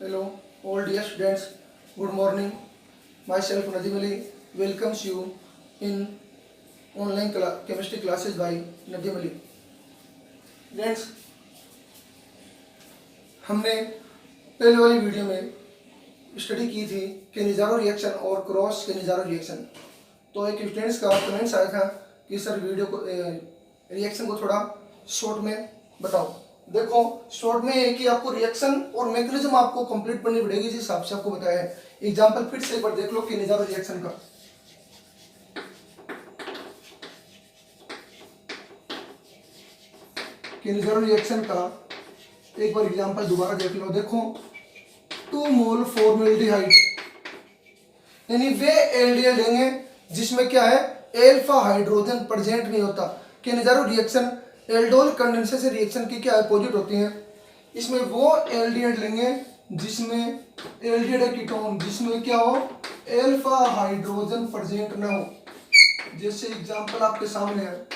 Hello, all dear students. Good morning. Myself Nadim Ali welcomes you in online chemistry classes by Nadim Ali. Friends, हमने पहले वाली video में study की थी केनिज़ारो reaction और cross केनिज़ारो reaction. तो एक स्टूडेंट्स का कमेंट्स आया था कि सर वीडियो को रिएक्शन को थोड़ा शॉर्ट में बताओ। देखो शॉर्ट में है कि आपको रिएक्शन और मैकेनिज्म आपको कंप्लीट करनी पड़ेगी जिस हिसाब से आपको बताया है। एग्जांपल फिर से एक बार देख लो केनिज़ारो रिएक्शन का। केनिज़ारो रिएक्शन का एक बार एग्जांपल दोबारा देख लो। देखो 2 मोल फॉर्मेल्डिहाइड यानी वे एल्डिहाइड लेंगे जिसमें क्या है एल्फा हाइड्रोजन प्रेजेंट नहीं होता। केनिज़ारो रिएक्शन एल्डोल कंडेंसेशन रिएक्शन की क्या अपोजिट होती है। इसमें वो एल्डिहाइड लेंगे जिसमें एल्डिहाइड कीटोन जिसमें क्या हो एल्फा हाइड्रोजन प्रेजेंट ना हो। जैसे एग्जांपल आपके सामने है,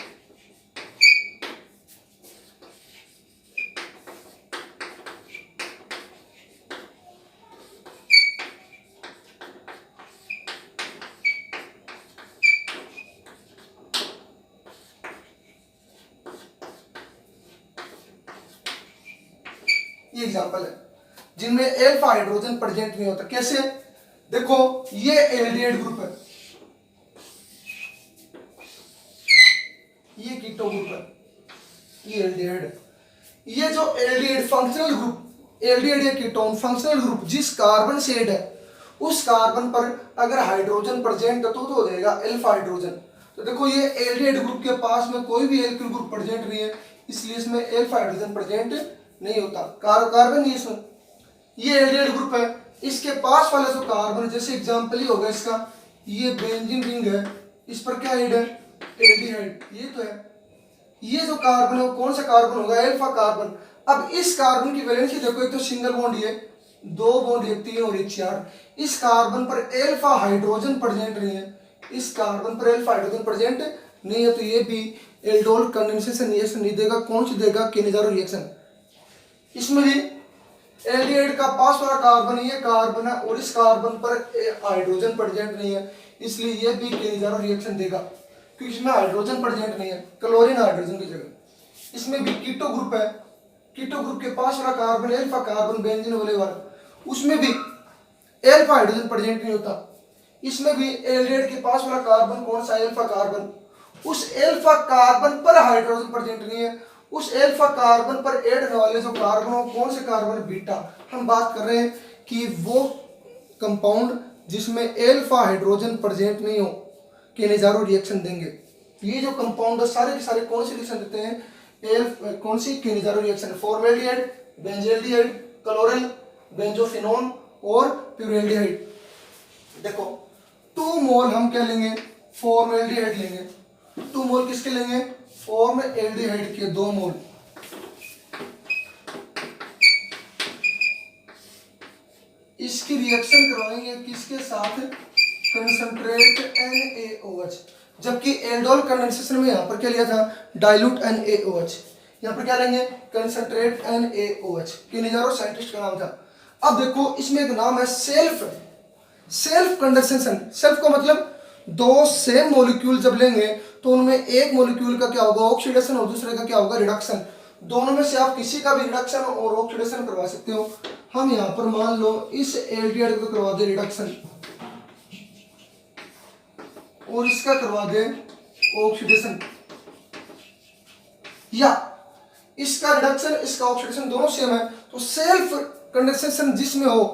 ये एग्जांपल है जिनमें एल्फा हाइड्रोजन प्रेजेंट नहीं होता। कैसे? देखो ये एल्डिहाइड ग्रुप है, ये कीटो ग्रुप है, ये एल्डिहाइड है। ये जो एल्डिहाइड फंक्शनल ग्रुप एल्डिहाइड या कीटोन फंक्शनल ग्रुप जिस कार्बन से ऐड है उस कार्बन पर अगर हाइड्रोजन प्रेजेंट है तो हो जाएगा एल्फा हाइड्रोजन। तो देखो ये एल्डिहाइड ग्रुप के पास में कोई भी एल्किल ग्रुप प्रेजेंट नहीं है, इसलिए इसमें एल्फा हाइड्रोजन प्रेजेंट नहीं होता। कार्बन नहीं इसमें, ये एल्डिहाइड ग्रुप है। इसके पास वाला जो कार्बन जैसे एग्जांपल ही होगा इसका, ये बेंजीन रिंग है, इस पर क्या ऐड है एल्डिहाइड, ये तो है। ये जो कार्बन है वो कौन सा कार्बन होगा एल्फा कार्बन। अब इस कार्बन की वैलेंसी देखो, एक तो सिंगल बॉन्ड ये 2 बॉन्ड 1 3 और 1 4। इस कार्बन पर एल्फा हाइड्रोजन प्रेजेंट नहीं है, इस कार्बन पर एल्फा हाइड्रोजन प्रेजेंट नहीं है, तो ये भी एल्डोल कंडेंसेशन रिएक्शन नहीं देगा। कौन सी देगा केनिज़ारो रिएक्शन। इसमें भी एल्डिहाइड का पास वाला कार्बन ये कार्बन है और इस कार्बन पर हाइड्रोजन प्रेजेंट नहीं है, इसलिए ये भी केनिज़ारो रिएक्शन देगा क्योंकि इसमें हाइड्रोजन प्रेजेंट नहीं है, क्लोरीन हाइड्रोजन की जगह। इसमें भी कीटो ग्रुप है, कीटो ग्रुप के पास वाला कार्बन एल्फा कार्बन बेंजीन वाले वाला, उसमें भी एल्फा हाइड्रोजन प्रेजेंट नहीं होता। इसमें भी एल्डिहाइड के पास वाला कार्बन कौन सा एल्फा कार्बन, उस एल्फा कार्बन पर हाइड्रोजन प्रेजेंट नहीं है। उस एल्फा कार्बन पर ऐड होने वाले जो कार्बन हो कौन से कार्बन बीटा। हम बात कर रहे हैं कि वो कंपाउंड जिसमें एल्फा हाइड्रोजन प्रेजेंट नहीं हो केनिज़ारो रिएक्शन देंगे। ये जो कंपाउंड है सारे के सारे कौन से रिएक्शन देते हैं कौन सी Cannizzaro reaction, formaldehyde, benzaldehyde, chloral, benzophenone और प्यूरेल्डिहाइड। देखो 2 मोल हम क्या लेंगे फॉर्मेल्डिहाइड लेंगे, 2 मोल किसके लेंगे फॉर्मेल्डिहाइड के 2 मोल। इसकी रिएक्शन करवाएंगे किसके साथ कंसंट्रेट NaOH, जबकि एल्डोल कंडेंसेशन में यहाँ पर क्या लिया था डाइल्यूट NaOH, यहाँ पर क्या लेंगे कंसंट्रेट NaOH। केनिज़ारो साइंटिस्ट का नाम था। अब देखो इसमें एक नाम है सेल्फ कंडेंसेशन। सेल्फ का मतलब 2 सेम मॉलिक्यूल जब लेंगे तो उनमें एक मॉलिक्यूल का क्या होगा ऑक्सीडेशन और दूसरे का क्या होगा रिडक्शन। दोनों में से आप किसी का भी रिडक्शन और ऑक्सीडेशन करवा सकते हो। हम यहाँ पर मान लो इस एल्डिहाइड को करवा दे रिडक्शन और इसका करवा दे ऑक्सीडेशन, या इसका रिडक्शन इसका ऑक्सीडेशन दोनों सेम है, तो सेल्फ कंडेंसेशन जिसमें हो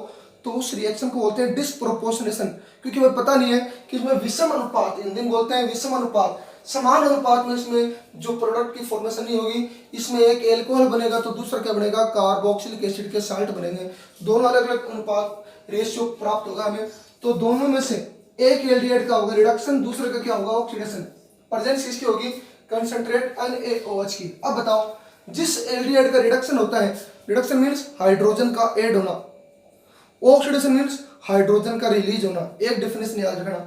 तो उस रिएक्शन को बोलते हैं डिस्प्रोपोर्शनेशन। क्योंकि हमें पता नहीं है कि इसमें विषम अनुपात, हिंदी में बोलते हैं विषम अनुपात, समान अनुपात में इसमें जो प्रोडक्ट की फॉर्मेशन नहीं होगी। इसमें एक एल्कोहल बनेगा तो दूसरा क्या बनेगा कार्बोक्सिलिक एसिड के साल्ट बनेंगे, दोनों अलग अलग अनुपात रेशियो प्राप्त होगा हमें। तो दोनों में से एक एल्डिहाइड का होगा रिडक्शन, दूसरे का क्या होगा ऑक्सीडेशन। प्रेजेंस किसकी होगी कंसंट्रेट NaOH की। अब बताओ जिस एल्डिहाइड का रिडक्शन होता है, रिडक्शन मीन्स हाइड्रोजन का ऐड होना, ऑक्सीडेशन मीन्स हाइड्रोजन का रिलीज होना। एक डेफिनेशन याद रखना।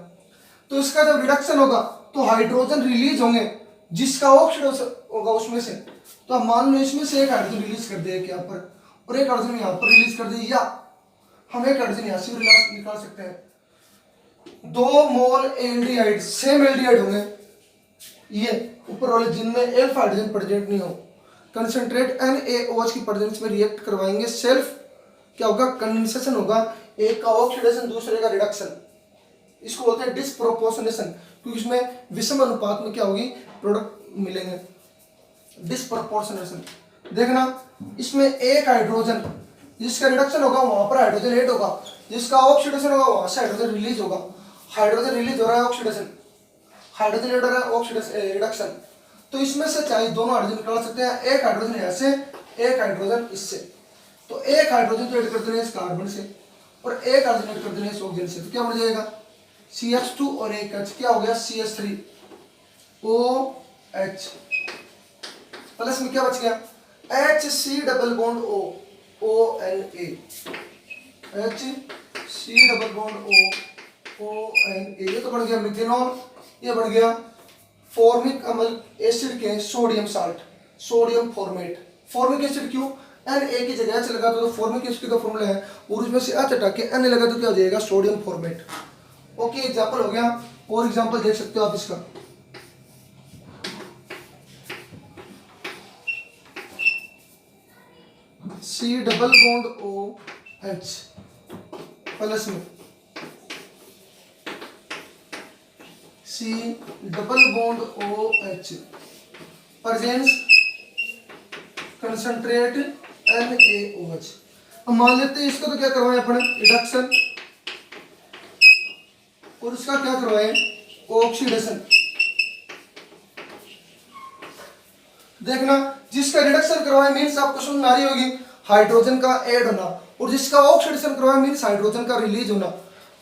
तो इसका जब रिडक्शन होगा तो हाइड्रोजन रिलीज होंगे जिसका ऑक्सीडेशन होगा उसमें से। तो अब मान लो इसमें से एक हाइड्रोजन रिलीज कर दिया यहाँ पर और एक हाइड्रोजन यहाँ पर रिलीज कर दिया, हम एक हाइड्रोजन यहाँ से भी निकाल सकते हैं। 2 मोल एल्डिहाइड, सेम एल्डिहाइड होंगे ये ऊपर वाले, जिनमें एल्फा हाइड्रोजन प्रेजेंट नहीं हो, कंसंट्रेट NaOH की प्रेजेंस में रिएक्ट करवाएंगे। सेल्फ क्या होगा, कंडेंसेशन होगा, एक का ऑक्सीडेशन दूसरे का रिडक्शन। इसको बोलते हैं डिस्प्रोपोर्शनेशन, क्योंकि इसमें विषम अनुपात में क्या होगी, प्रोडक्ट मिलेंगे। डिस्प्रोपोर्शनेशन देखना, इसमें एक हाइड्रोजन जिसका रिडक्शन होगा वहां पर हाइड्रोजन ऐड होगा, जिसका ऑक्सीडेशन होगा वहां से हाइड्रोजन रिलीज होगा। हाइड्रोजन रिलीज हो रहा है, ऑक्सीडेशन, हाइड्रोजन ऐड हो रहा है, ऑक्सीडेशन रिडक्शन। तो इसमें से चाहे दोनों हाइड्रोजन निकाल सकते हैं, एक हाइड्रोजन यहाँ से, एक हाइड्रोजन इससे। तो एक हाइड्रोजन तो ऐड कर देना इस कार्बन से और एक हाइड्रोजन ऐड कर देना इस ऑक्सीजन से, तो क्या बन जाएगा, CH2 और एक H, क्या हो गया CH3OH, प्लस में क्या बच गया HC double bond O ONA, HC double bond O ONA, ये तो बन गया मिथेनॉल, ये बन गया फॉर्मिक अम्ल एसिड के sodium salt, sodium format. Formic acid क्यों, Na की जगह H लगा तो फॉर्मिक एसिड का फॉर्मूला है, और उसमें से H हटा के Na लगा तो क्या हो जाएगा, सोडियम फॉर्मेट। ओके, एग्जांपल हो गया, और एग्जांपल देख सकते हो आप इसका। C double bond OH plus में C double bond OH presence concentrate NaOH। अब मान लेते हैं इसका तो क्या करवाएं अपन, रिडक्शन, और इसका क्या करवाएं, ऑक्सीडेशन। देखना, जिसका रिडक्शन करवाएं मींस आपको समझ में आ रही होगी हाइड्रोजन का ऐड होना, और जिसका ऑक्सीडेशन करवाएं मींस हाइड्रोजन का रिलीज होना।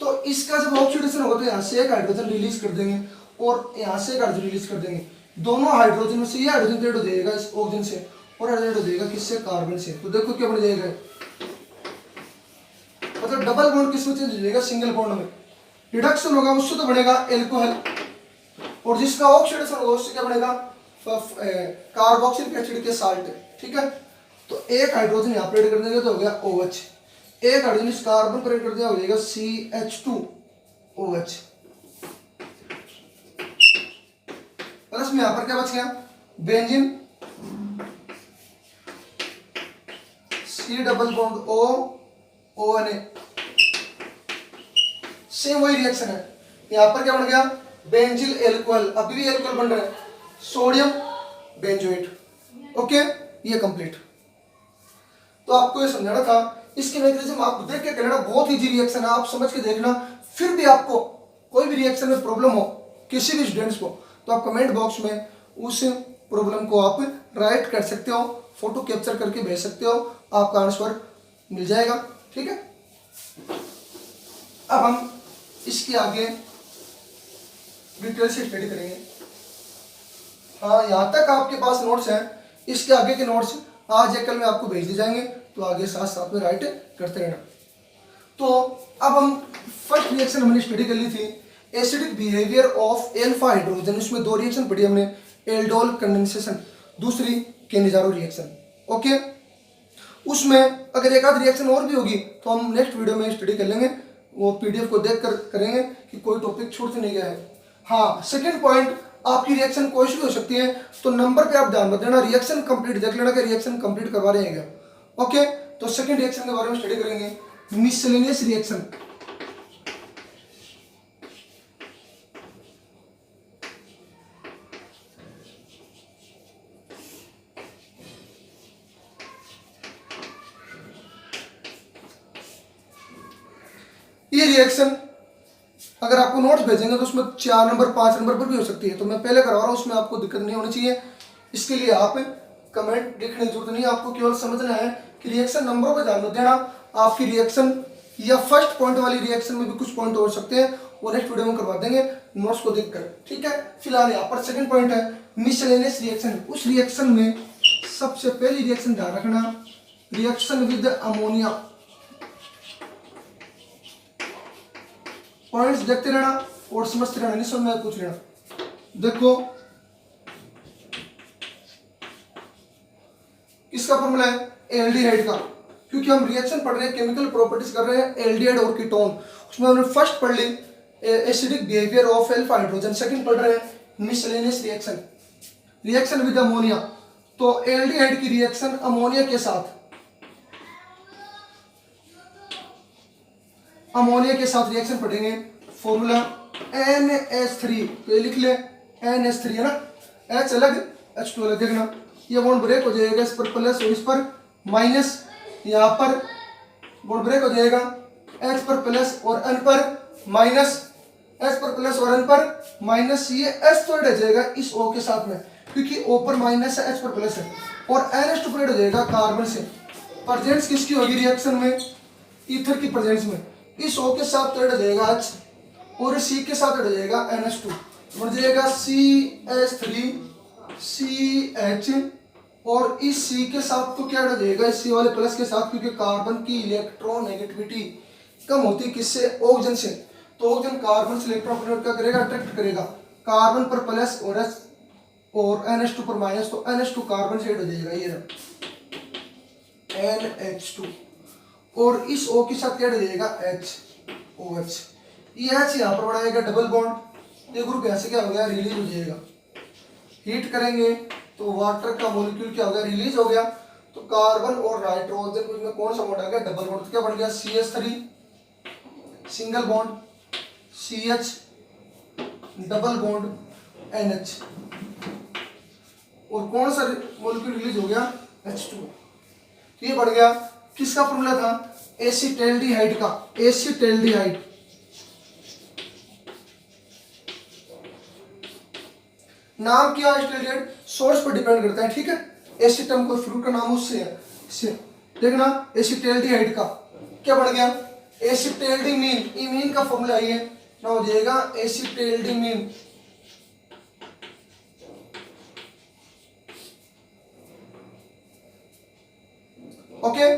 तो इसका जब ऑक्सीडेशन होगा तो यहाँ से एक हाइड्रोजन रिलीज कर देंगे और यहाँ से एक हाइड्रोजन रिलीज कर देंगे, दोनों हाइड्रोजन में से ये हाइड्रोजन ऐड हो जाएगा इस ऑक्सीजन से, और हाइड्रोजन ऐड हो जाएगा किससे, कार्बन से। तो देखो क्या बन जाएगा, मतलब डबल बॉन्ड किसमें चेंज हो जाएगा, सिंगल बॉन्ड में। रिडक्शन होगा उससे तो बनेगा एल्कोहल, और जिसका ऑक्सीडेशन होगा उससे क्या बनेगा, कार्बोक्सिलिक एसिड के साल्ट। ठीक है, तो एक हाइड्रोजन यहाँ पर ऐड कर देंगे तो हो गया OH, एक हाइड्रोजन इस कार्बन पर ऐड कर दिया हो जाएगा CH2OH, प्लस में यहाँ पर क्या बच गया, benzene, C double bond O ONA, same वही रिएक्शन है। यहाँ पर क्या बन गया, बेंजिल एल्कोहल, अभी भी एल्कोहल बन रहा है, सोडियम बेंजोएट। ओके, ये कंप्लीट। तो आपको ये समझाना था, इसके मैकेनिज्म आप देख के करना, बहुत इजी रिएक्शन है, आप समझ के देखना। फिर भी आपको कोई भी रिएक्शन में प्रॉब्लम हो किसी भी स्टूडेंट्स को, तो आप कमेंट बॉक्स में उस प्रॉब्लम को आप राइट कर सकते हो, फोटो कैप्चर करके भेज सकते हो, आपका आंसर मिल जाएगा। ठीक है, अब हम इसके आगे डिटेल से स्टडी करेंगे। हाँ, यहाँ तक आपके पास नोट्स हैं, इसके आगे के नोट्स आज या कल में आपको भेज दिए जाएंगे, तो आगे साथ साथ में राइट करते रहना। तो अब हम फर्स्ट रिएक्शन हमने स्टडी कर ली थी, acidic behaviour of alpha hydrogen. इसमें 2 रिएक्शन पढ़ी हमने, एल्डोल कंडेंसेशन, दूसरी केनिजारो रिएक्शन। ओके, उसमें अगर एक आध रिएक्शन और भी होगी तो हम नेक्स्ट वीडियो में स्टडी कर लेंगे, वो PDF को देख कर करेंगे कि कोई टॉपिक छूट नहीं गया है। हाँ, सेकंड पॉइंट, आपकी रिएक्शन कोई भी हो सकती है, तो नंबर पे आप ध्यान मत देना, रिएक्शन कंप्लीट देख लेना कि रिएक्शन कंप्लीट करवा रहे हैं क्या। ओके, तो सेकंड रिएक्शन के बारे में स्टडी करेंगे, मिसलेनियस रिएक्शन। ये रिएक्शन अगर आपको नोट्स भेजेंगे तो उसमें 4 नंबर 5 नंबर पर भी हो सकती है, तो मैं पहले करवा रहा हूँ, उसमें आपको दिक्कत नहीं होनी चाहिए। इसके लिए आप कमेंट लिखने की जरूरत नहीं है, आपको केवल समझना है कि रिएक्शन नंबरों पर ध्यान मत देना। आपकी रिएक्शन या फर्स्ट पॉइंट वाली रिएक्शन में भी कुछ पॉइंट हो सकते हैं, वो नेक्स्ट वीडियो में करवा देंगे नोट्स को देखकर। ठीक है, फिलहाल यहाँ पर सेकंड पॉइंट है मिसलेनियस रिएक्शन। उस रिएक्शन में सबसे पहली रिएक्शन ध्यान रखना, रिएक्शन विद अमोनिया। पॉइंट्स देखते रहना और समझते रहना, नहीं समझ में पूछ लेना। देखो किसका फॉर्मूला है, एल्डिहाइड का, क्योंकि हम रिएक्शन पढ़ रहे हैं, केमिकल प्रॉपर्टीज कर रहे हैं एल्डिहाइड और कीटोन। उसमें हमने फर्स्ट पढ़ ली acidic behaviour of alpha hydrogen, second पढ़ रहे हैं miscellaneous reaction, reaction with ammonia. तो एल्डिहाइड की रिएक्शन अमोनिया के साथ, अमोनिया के साथ रिएक्शन पढ़ेंगे। फॉर्मूला NH3, तो ये लिख ले NH3 है ना, H अलग H2 अलग। देखना ये बॉन्ड ब्रेक हो जाएगा, इस पर प्लस और इस पर माइनस, यहाँ पर बॉन्ड ब्रेक हो जाएगा, H पर प्लस और N पर माइनस, H पर प्लस और N पर माइनस, ये H तो हट जाएगा इस O के साथ में, क्योंकि O पर माइनस है H पर प्लस है, और NH2 पर हो जाएगा कार्बन से। प्रेजेंस किसकी होगी रिएक्शन में, ईथर की प्रेजेंस में, इस O के साथ हट जाएगा H और C के साथ हट जाएगा NH2, बन जाएगा CH3 CH, और इस C के साथ तो क्या हट जाएगा, इस C वाले प्लस के साथ, क्योंकि कार्बन की इलेक्ट्रोनेगेटिविटी कम होती है किससे, ऑक्सीजन से। तो ऑक्सीजन कार्बन से इलेक्ट्रॉन क्या करेगा, अट्रैक्ट करेगा, कार्बन पर प्लस और H और NH2 पर माइनस, तो NH2 कार्बन से हट हो जाएगा, ये NH2, और इस O के साथ क्या हट जाएगा HOH, ये H यहाँ पर बनाएगा डबल बॉन्ड, ये ग्रुप ऐसे क्या हो गया, रिलीज हो जाएगा। हीट करेंगे तो वाटर का मॉलिक्यूल क्या हो गया, रिलीज हो गया। तो कार्बन और नाइट्रोजन में कौन सा बॉन्ड आ गया, डबल बॉन्ड, तो क्या बन गया CH3 single bond, CH double bond NH, और कौन सा मॉलिक्यूल रिलीज हो गया, H2। तो ये बढ़ गया, किसका फॉर्मूला था, एसिटाल्डिहाइड का, एसिटाल्डिहाइड। नाम क्या है एसिटाल्डिहाइड, सोर्स पर डिपेंड करता है, ठीक है। एसिटम कोई फ्रूट का नाम उससे है, इससे देखना। एसिटाल्डिहाइड का क्या बढ़ गया, एसिटाल्डिमीन, इमीन का फॉर्मूला ये ना हो जाएगा एसिटाल्डिमीन। ओके,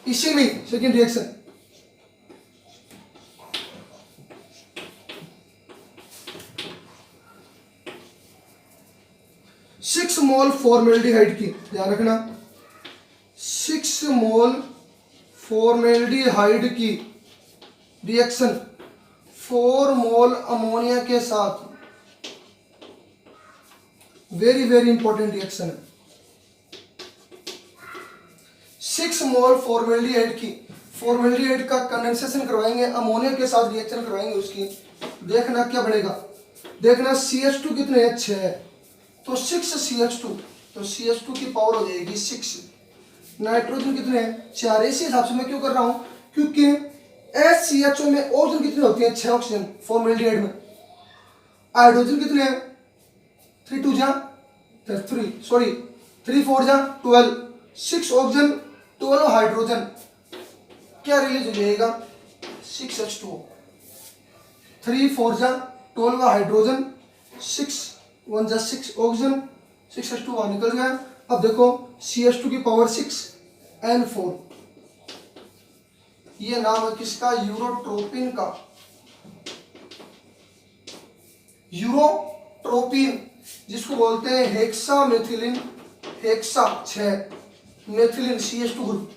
इसी में सेकेंड रिएक्शन, सिक्स मोल फॉर्मेल्डिहाइड की, ध्यान रखना, 6 मोल फॉर्मेल्डिहाइड की रिएक्शन 4 मोल अमोनिया के साथ, वेरी वेरी इंपॉर्टेंट रिएक्शन है। 6 मोल फॉर्मेल्डिहाइड की, फॉर्मेल्डिहाइड का कंडेंसेशन करवाएंगे, अमोनिया के साथ रिएक्शन करवाएंगे उसकी, देखना क्या बढ़ेगा, देखना CH2 कितने है, 6 है, तो 6 CH2, तो CH2 की पावर हो जाएगी 6। नाइट्रोजन कितने हैं, 4। इसी हिसाब से मैं क्यों कर रहा हूं, क्योंकि HCHO में ऑक्सीजन कितने होते हैं, 6 ऑक्सीजन फॉर्मेल्डिहाइड में। हाइड्रोजन कितने हैं, 3 2 जा 3, सॉरी 3 4 जा 12, 6 ऑक्सीजन 12 हाइड्रोजन, क्या रिलीज हो जाएगा, 6H2O, 3 4 जा 12 हाइड्रोजन, 6 1 जा 6 ऑक्सीजन, 6H2 वहां निकल गया। अब देखो CH2 की पावर 6 N4, ये नाम है किसका, यूरोट्रोपिन का, यूरोट्रोपिन, जिसको बोलते हैं hexa methylene, hexa 6 methylene CH2 group,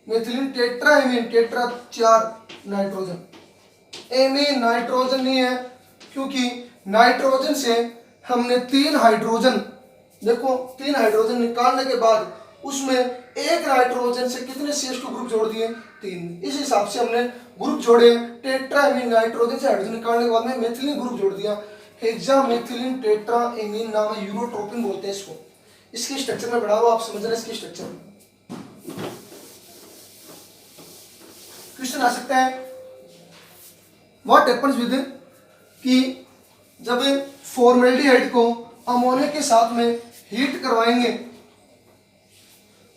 methylene tetra amine, tetra 4 nitrogen, amine nitrogen नहीं है, क्योंकि नाइट्रोजन से हमने 3 हाइड्रोजन, देखो 3 हाइड्रोजन निकालने के बाद उसमें एक नाइट्रोजन से कितने CH2 ग्रुप जोड़ दिए, 3। इस हिसाब से हमने ग्रुप जोड़े, टेट्राएमीन नाइट्रोजन से हाइड्रोजन निकालने के बाद में मेथिलीन ग्रुप जोड़ दिया, हेक्सामेथिलीन टेट्राएमीन नाम है, यूरोट्रोपिन बोलते हैं इसको। इसकी स्ट्रक्चर में बढ़ा हुआ, आप समझ रहे हैं इसकी स्ट्रक्चर। क्वेश्चन आ सकता है, व्हाट हैपेंस विद, कि जब फॉर्मेल्डिहाइड को अमोनिया के साथ में हीट करवाएंगे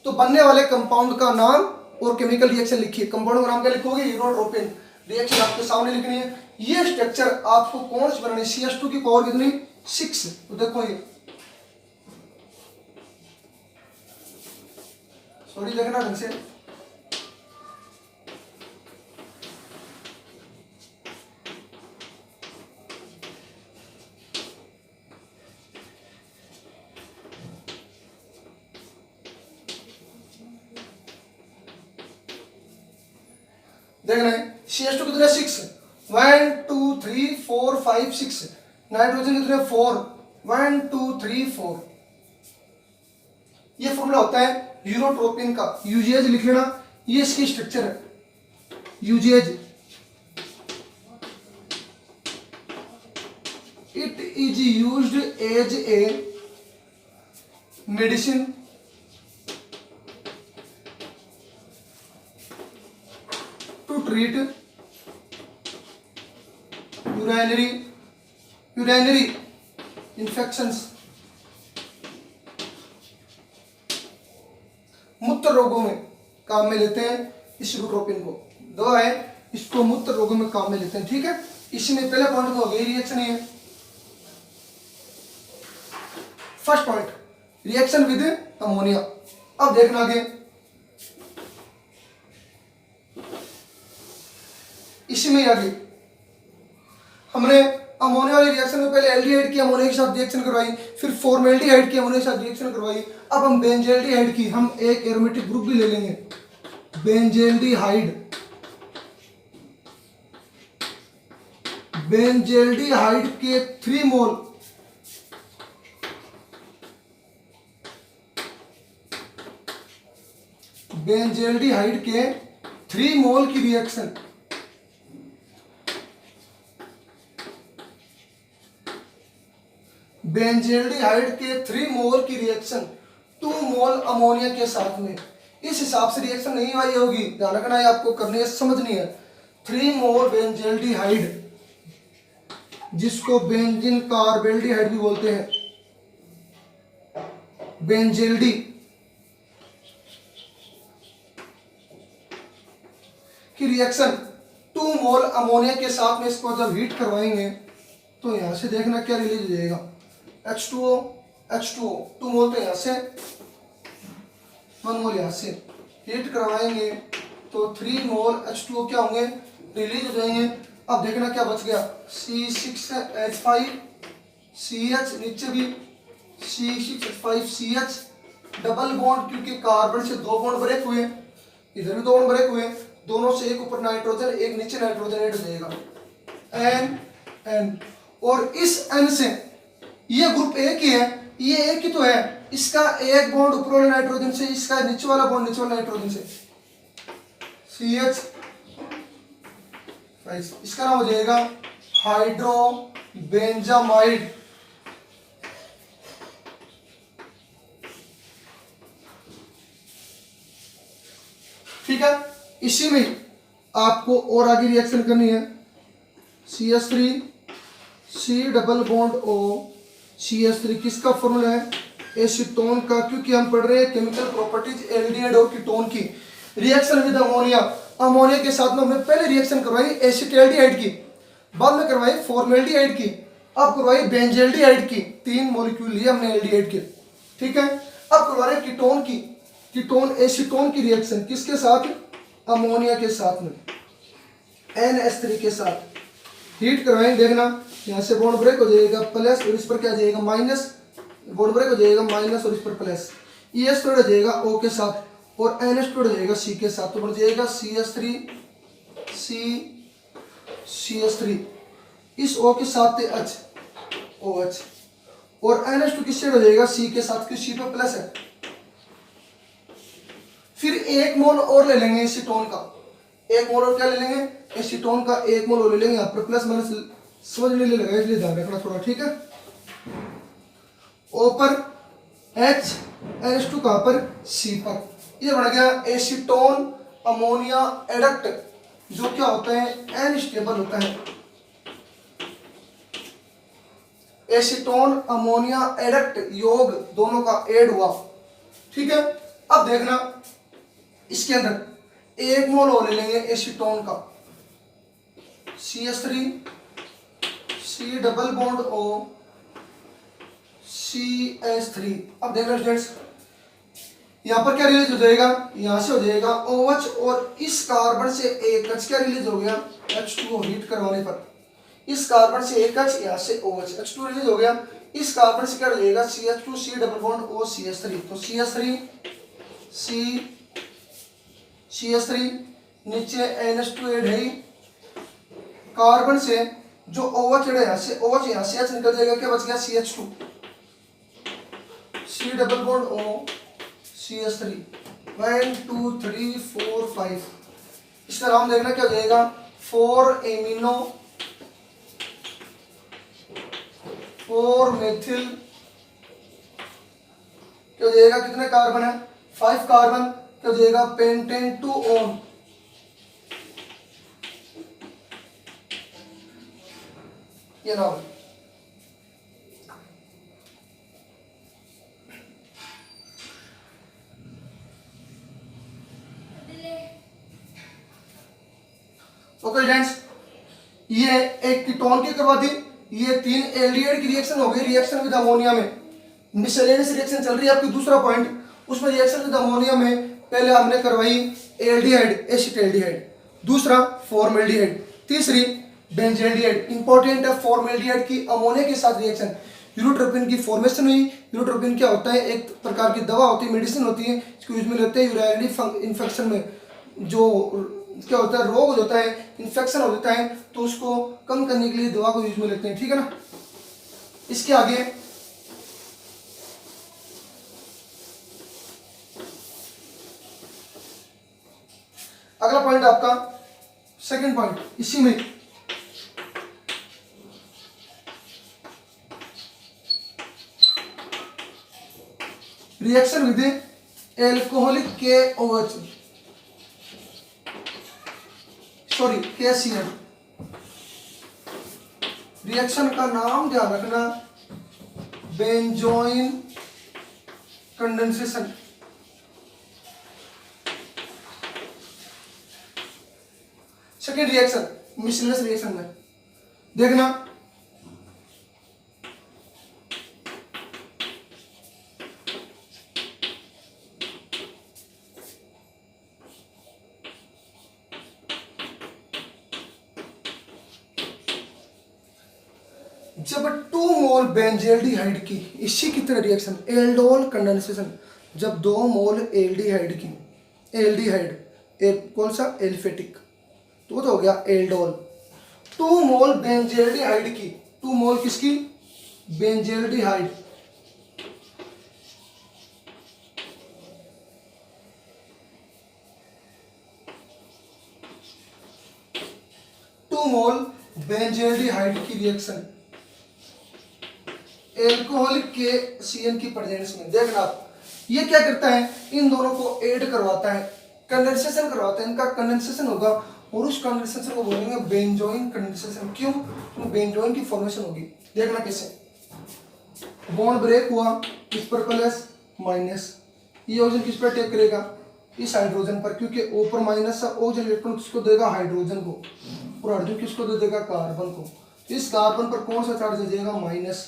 तो बनने वाले कंपाउंड का नाम और केमिकल रिएक्शन लिखिए। कंपाउंड का नाम क्या लिखोगे, यूरोट्रोपिन, रिएक्शन आपके सामने लिखनी है। ये स्ट्रक्चर आपको कौन सी बनानी, CH2 की पावर कितनी, 6, तो देखो ये, सॉरी देखना ढंग से, देखना है CH2 कितने 6 1 2 3 4 5 6 नाइट्रोजन कितने 4 1 2 3 4 ये फॉर्मूला होता है यूरोट्रोपिन का यूजेज लिख लेना ये इसकी स्ट्रक्चर है usages it is used as a medicine to treat urinary infections मूत्र रोगों में काम में लेते हैं इस यूरोट्रोपिन को दवा है इसको मूत्र रोगों में काम में लेते हैं ठीक है इसमें पहले पॉइंट हो गई रिएक्शन है first point reaction with ammonia अब देखना आगे इसमें आगे हमने अमोनिया वाली रिएक्शन में पहले एल्डिहाइड की अमोनिया के साथ रिएक्शन करवाई फिर फॉर्मेल्डिहाइड की अमोनिया के साथ रिएक्शन करवाई अब हम बेंजल्डिहाइड की हम एक एरोमेटिक ग्रुप भी ले लेंगे बेंजल्डिहाइड के 3 मोल बेंजल्डिहाइड के 3 मोल की रिएक्शन बेंजल्डिहाइड के 3 मोल की रिएक्शन 2 मोल अमोनिया के साथ में इस हिसाब से रिएक्शन नहीं आई होगी ध्यान रखना है आपको करने समझनी है 3 मोल बेंजल्डिहाइड जिसको बेंजीन कार्बेल्डिहाइड भी बोलते हैं बेंजल्डी की रिएक्शन 2 मोल अमोनिया के साथ में इसको जब हीट करवाएंगे तो यहां से देखना क्या रिलीज हो जाएगा H2O 2 मोल तो यहाँ से 1 मोल यहाँ से हीट करवाएंगे तो 3 मोल H2O क्या होंगे रिलीज हो जाएंगे अब देखना क्या बच गया C6H5 CH नीचे भी C6H5CH डबल बॉन्ड क्योंकि कार्बन से 2 बॉन्ड ब्रेक हुए इधर भी 2 बॉन्ड ब्रेक हुए दोनों से एक ऊपर नाइट्रोजन एक नीचे नाइट्रोजन ऐड हो जाएगा N और इस N से ये ग्रुप एक ही है ये एक ही तो है इसका एक बॉन्ड ऊपर वाले नाइट्रोजन से इसका नीचे वाला बॉन्ड नीचे वाले नाइट्रोजन से CH इसका नाम हो जाएगा हाइड्रोबेंजामाइड ठीक है इसी में आपको और आगे रिएक्शन करनी है CH3 C double bond O CH3 किसका फॉर्मूला है एसीटोन का क्योंकि हम पढ़ रहे हैं केमिकल प्रॉपर्टीज एल्डिहाइड और कीटोन की रिएक्शन विद अमोनिया अमोनिया के साथ में हमने पहले रिएक्शन करवाई एसिटाल्डिहाइड की बाद में करवाई फॉर्मेल्डिहाइड की अब करवाई बेंजल्डिहाइड की 3 मॉलिक्यूल लिए हमने एल्डिहाइड के ठीक है अब करवा रहे कीटोन की कीटोन एसीटोन की रिएक्शन किसके साथ अमोनिया के साथ में NH3 के साथ हीट करवाएंगे देखना यहाँ से बॉन्ड ब्रेक हो जाएगा प्लस और इस पर क्या जाएगा माइनस बॉन्ड ब्रेक हो जाएगा माइनस और इस पर प्लस ES हो जाएगा O के साथ और NH हो जाएगा C के साथ तो बन जाएगा CH3 CH3 इस O के साथ H OH और NH2 किससे हो जाएगा C के साथ क्योंकि C पे प्लस है फिर 1 मोल और ले लेंगे एसीटोन का 1 मोल और क्या ले लेंगे एसीटोन का 1 मोल और ले लेंगे यहाँ पर प्लस माइनस समझने लिए लगा इसलिए ध्यान रखना थोड़ा ठीक है O पर H NH2 कहाँ पर C पर ये बन गया एसीटोन अमोनिया एडक्ट जो क्या होता है अनस्टेबल होता है एसीटोन अमोनिया एडक्ट योग दोनों का ऐड हुआ ठीक है अब देखना इसके अंदर 1 मोल और ले लेंगे एसीटोन का CH3 C double bond O CH3 अब देखना स्टूडेंट्स यहाँ पर क्या रिलीज हो जाएगा यहाँ से हो जाएगा OH और इस कार्बन से एक H क्या रिलीज हो गया H2O हीट करवाने पर इस कार्बन से एक H यहाँ से OH H2 रिलीज हो गया इस कार्बन से क्या हो जाएगा CH2 C double bond O CH3 तो CH3 C CH3 नीचे NH2 ऐड है ही, कार्बन से जो OH ऐड है यहाँ से OH, यहाँ से H निकल जाएगा, क्या बच गया CH2, C double bond O CH3, 1 2 3 4 5, इसका नाम देखना क्या हो जाएगा 4 एमिनो 4 मेथिल, क्या हो जाएगा, कितने कार्बन है 5 कार्बन, क्या हो जाएगा पेंटेन 2 ओन, ये नाम। ओके फ्रेंड्स, ये एक कीटोन की करवा दी, ये 3 एल्डिहाइड की रिएक्शन हो गई, रिएक्शन विद अमोनिया में मिसलेनियस रिएक्शन चल रही है आपकी, दूसरा पॉइंट उसमें रिएक्शन विद अमोनिया में पहले हमने करवाई एल्डिहाइड एसिटाल्डिहाइड, दूसरा फॉर्मल्डिहाइड, तीसरी बेंजल्डिहाइड। इंपॉर्टेंट है फॉर्मल्डिहाइड की अमोनिया के साथ रिएक्शन, यूरोट्रोपिन की फॉर्मेशन हुई। यूरोट्रोपिन क्या होता है, एक प्रकार की दवा होती है, मेडिसिन होती है, इसको यूज में लेते हैं यूरिनरी इन्फेक्शन में, जो क्या होता है रोग होता है, इन्फेक्शन हो जाता है, तो उसको कम करने के लिए दवा को यूज में लेते हैं, ठीक है ना। इसके आगे अगला पॉइंट आपका सेकंड पॉइंट, इसी में reaction with alcoholic KOH, sorry KCl, reaction का नाम ध्यान रखना benzoin condensation. Second reaction miscellaneous reaction में देखना जब 2 मोल बेंजल्डिहाइड की, इसी की तरह रिएक्शन एल्डोल कंडेंसेशन, जब 2 मोल एल्डिहाइड की, एल्डिहाइड कौन सा एल्फेटिक, तो वो तो हो गया एल्डोल, 2 मोल बेंजल्डिहाइड की, 2 मोल किसकी बेंजल्डिहाइड, बेंजल्डिहाइड की रिएक्शन एल्कोहलिक के CN की प्रेजेंस में, देखना आप ये क्या करता है, इन दोनों को ऐड करवाता है, कंडेंसेशन करवाता है, इनका कंडेंसेशन होगा और उस कंडेंसेशन को बोलेंगे बेंजोइन कंडेंसेशन। क्यों, तो बेंजोइन की फॉर्मेशन होगी। देखना कैसे, बॉन्ड ब्रेक हुआ इस पर प्लस माइनस, ये ऑक्सीजन किस पर अटैक करेगा, इस हाइड्रोजन पर, क्योंकि O पर माइनस है, ऑक्सीजन इलेक्ट्रॉन किसको देगा हाइड्रोजन को, और हाइड्रोजन किसको दे देगा कार्बन को, तो इस कार्बन पर कौन सा चार्ज आ जाएगा माइनस,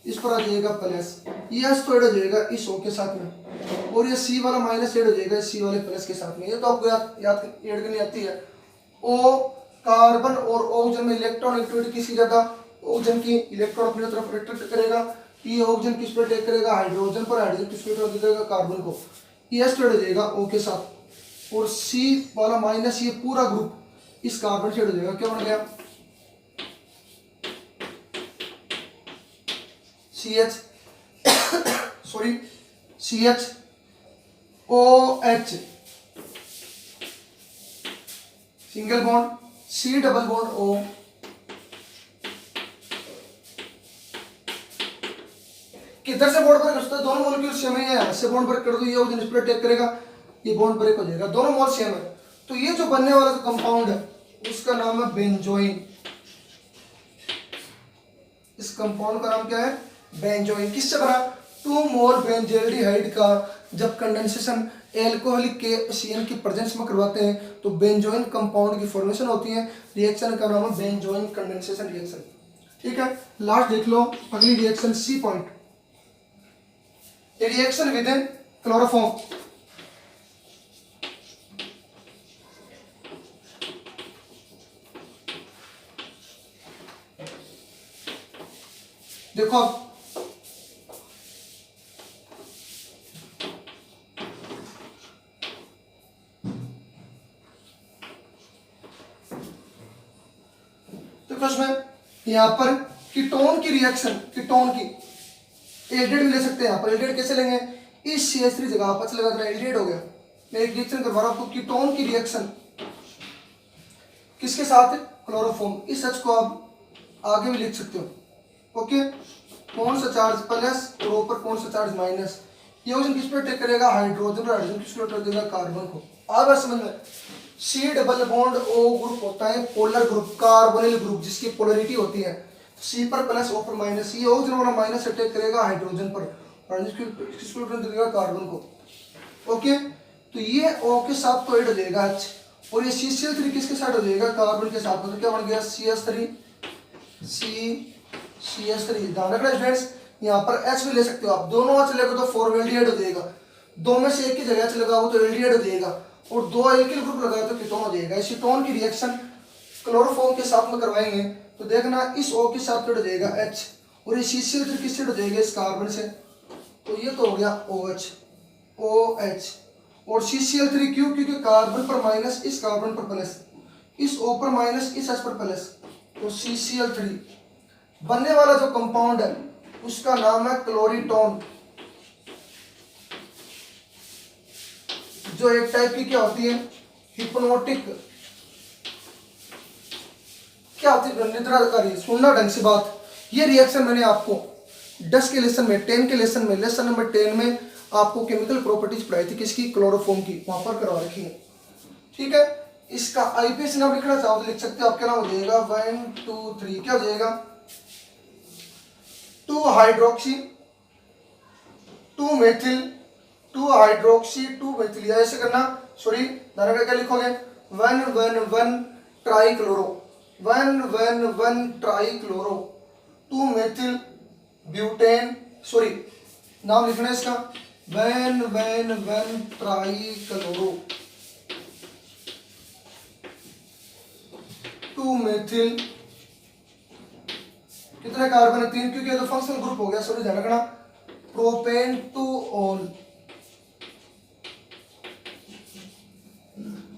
इस पर आ जाएगा प्लस, ये एस तो ऐड हो जाएगा इस O के साथ में, और ये C वाला माइनस ऐड हो जाएगा इस C वाले प्लस के साथ में। ये तो आपको याद ऐड करनी आती है। O कार्बन और ऑक्सीजन में इलेक्ट्रॉन एक्टिविटी किसकी ज्यादा, ऑक्सीजन की, इलेक्ट्रॉन अपनी तरफ अट्रैक्ट करेगा, ये ऑक्सीजन किस पर अटैक करेगा हाइड्रोजन पर, हाइड्रोजन किस पर अटैक करेगा कार्बन को, ये एस तो ऐड हो जाएगा O के साथ, और C वाला माइनस ये पूरा ग्रुप इस कार्बन से ऐड हो जाएगा, क्या बन गया CH sorry CHOH, single bond C double bond O, किधर से बॉन्ड ब्रेक होता है, दोनों मॉलिक्यूल सेम है, यहाँ से बॉन्ड ब्रेक कर दो, ये ऑक्सीजन इस पर अटैक करेगा, ये बॉन्ड ब्रेक हो जाएगा, दोनों मॉल सेम है, तो ये जो बनने वाला जो कंपाउंड है उसका नाम है बेंजोइन। इस कंपाउंड का नाम क्या है बेंजोइन। किससे बना, 2 मोल बेंजल्डिहाइड का जब कंडेंसेशन एल्कोहलिक के CN की प्रेजेंस में करवाते हैं तो बेंजोइन कंपाउंड की फॉर्मेशन होती है, रिएक्शन का नाम है बेंजोइन कंडेंसेशन रिएक्शन। ठीक है, लास्ट देख लो अगली reaction C point, reaction with chloroform. देखो आप फर्स्ट में यहाँ पर कीटोन की रिएक्शन, कीटोन की एल्डिहाइड भी ले सकते हैं। यहाँ पर एल्डिहाइड कैसे लेंगे, इस CH3 जगह पर लगा देना, एल्डिहाइड हो गया। मैं एक रिएक्शन करवा रहा हूँ आपको, कीटोन की रिएक्शन किसके साथ, क्लोरोफॉर्म। इस H को आप आगे भी लिख सकते हो। ओके, कौन सा चार्ज प्लस और ऊपर कौन सा चार्ज माइनस। ये ऑक्सीजन किस पे अटैक करेगा, हाइड्रोजन पर। हाइड्रोजन किस पे अटैक करेगा, कार्बन को। आ बात समझ में। C double bond O group होता है पोलर ग्रुप, कार्बोनिल ग्रुप, जिसकी पोलरिटी होती है C पर प्लस O पर माइनस। ये ऑक्सीजन वाला माइनस अटैक करेगा हाइड्रोजन पर और किस पे अटैक करेगा, कार्बन को। ओके, तो ये O के साथ तो ऐड हो जाएगा H, और ये CCl3 किसके साथ हो जाएगा, कार्बन के साथ। तो क्या बन गया, CH3 ध्यान रखना स्टूडेंट्स। यहाँ पर H भी ले सकते हो आप, दोनों H लेगा तो फॉर्मेल्डिहाइड हो जाएगा। दो में से एक की जगह H लगाओ तो एल्डिहाइड हो जाएगा, और दो एल्किल ग्रुप लगाओ तो कीटोन हो जाएगा। इस कीटोन की रिएक्शन क्लोरोफॉर्म के साथ में करवाएंगे तो देखना इस O के साथ हो जाएगा H, और ये CCl3 किससे हो जाएगा, इस कार्बन से। तो ये तो हो गया OH, और CCl3 क्यों, क्योंकि कार्बन पर माइनस, इस कार्बन पर प्लस, इस O पर माइनस, इस H पर प्लस। तो CCl3 बनने वाला जो कंपाउंड है उसका नाम है क्लोरीटोन, जो एक टाइप की क्या होती है, हिप्नोटिक, क्या होती है, निद्राकारी। सुनना ढंग से बात। ये रिएक्शन मैंने आपको 10 के लेसन में, 10 के लेसन में, लेसन नंबर 10 में आपको केमिकल प्रॉपर्टीज पढ़ाई थी, किसकी, क्लोरोफॉर्म की, वहां पर करवा रखी है। ठीक है, इसका आईपीएस नाम लिखना चाहो तो लिख सकते हो। आपका नाम हो जाएगा 1 2 3, क्या हो जाएगा, 2 हाइड्रोक्सी 2 मेथिल 2 हाइड्रोक्सी 2 मेथिल, या ऐसे करना, सॉरी धारा क्या लिखोगे, 1 trichloro, 1 trichloro 2 methyl butane, sorry नाम लिखना है इसका 1 ट्राइक्लोरो 2 मेथिल, कितने कार्बन है, 3, क्योंकि ये तो फंक्शनल ग्रुप हो गया, सॉरी ध्यान रखना, propane two all,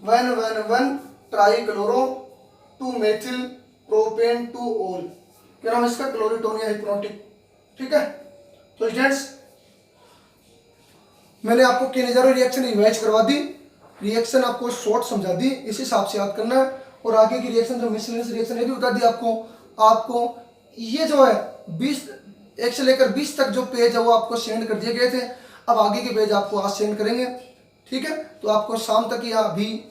1 trichloro 2 methyl propane two all, क्या नाम इसका, क्लोरीटोन या हिप्नोटिक। ठीक है, तो स्टूडेंट्स मैंने आपको केनेजारो रिएक्शन रिवाइज करवा दी, रिएक्शन आपको शॉर्ट समझा दी, इस हिसाब से याद करना है। और आगे की रिएक्शन जो मिसलेनियस रिएक्शन है भी बता दी आपको ये जो है 1 से लेकर 20 तक जो पेज है वो आपको सेंड कर दिए गए थे। अब आगे के पेज आपको आज सेंड करेंगे। ठीक है, तो आपको शाम तक या अभी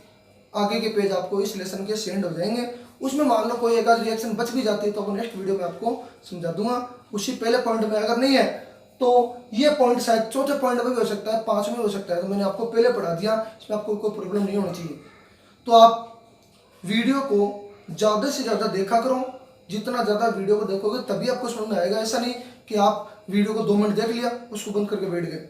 आगे के पेज आपको इस लेसन के सेंड हो जाएंगे। उसमें मान लो कोई एक आध रिएक्शन बच भी जाती है तो नेक्स्ट वीडियो में आपको समझा दूंगा। उसी पहले पॉइंट में अगर नहीं है तो ये पॉइंट शायद चौथे पॉइंट में भी हो सकता है, 5 में हो सकता है, तो मैंने आपको पहले पढ़ा दिया, इसमें आपको कोई प्रॉब्लम नहीं होनी चाहिए। तो आप वीडियो को ज़्यादा से ज़्यादा देखा करो, जितना ज़्यादा वीडियो को देखोगे तभी आपको समझ में आएगा। ऐसा नहीं कि आप वीडियो को 2 मिनट देख लिया उसको बंद करके बैठ गए,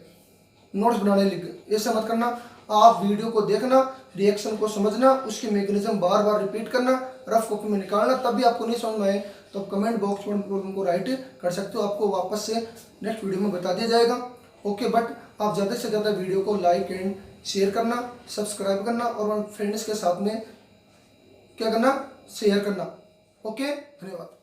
नोट्स बनाने लग गए, ऐसा मत करना। आप वीडियो को देखना, रिएक्शन को समझना, उसकी मैकेनिज्म बार बार रिपीट करना, रफ कॉपी में निकालना, तब भी आपको नहीं समझ में आए तो कमेंट बॉक्स में प्रॉब्लम को राइट कर सकते हो, आपको वापस से नेक्स्ट वीडियो में बता दिया जाएगा। ओके, बट आप ज़्यादा से ज़्यादा वीडियो को लाइक एंड शेयर करना, सब्सक्राइब करना और फ्रेंड्स के साथ में क्या करना, शेयर करना। ओके, धन्यवाद।